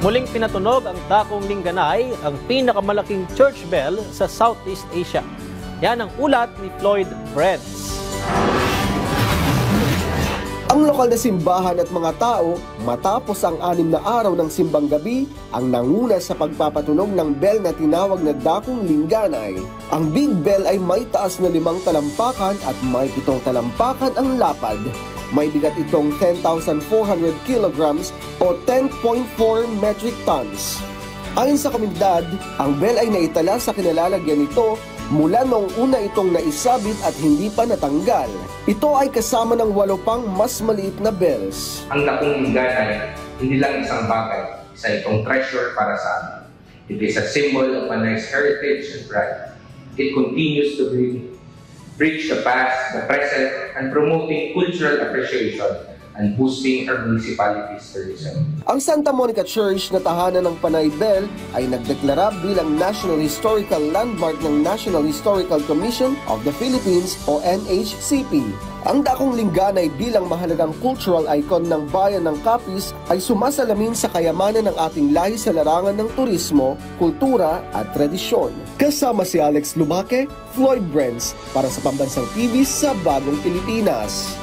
Muling pinatunog ang dakong Lingganay, ang pinakamalaking church bell sa Southeast Asia. Yan ang ulat ni Floyd Brents. Ang lokal na simbahan at mga tao, matapos ang 6 na araw ng simbang gabi, ang nanguna sa pagpapatunog ng bell na tinawag na dakong Lingganay. Ang Big Bell ay may taas na 5 talampakan at may 7 talampakan ang lapad. May bigat itong 10,400 kilograms o 10.4 metric tons. Ayon sa komunidad, ang bell ay naitala sa kinalalagyan nito mula noong una itong naisabit at hindi pa natanggal. Ito ay kasama ng 8 pang mas maliit na bells. Ang dakong Lingganay, hindi lang isang bagay, isa itong treasure para sa amin. It is a symbol of a nice heritage and pride. It continues to bridge the past, the present, and promoting cultural appreciation and boosting our municipality's tourism. Ang Santa Monica Church na tahanan ng Panay Bell ay nagdeklara bilang National Historical Landmark ng National Historical Commission of the Philippines o NHCP. Ang dakong Lingganay bilang mahalagang cultural icon ng bayan ng Capiz ay sumasalamin sa kayamanan ng ating lahi sa larangan ng turismo, kultura at tradisyon. Kasama si Alex Lumaque, Floyd Brents para sa Pambansang TV sa Bagong Pilipinas.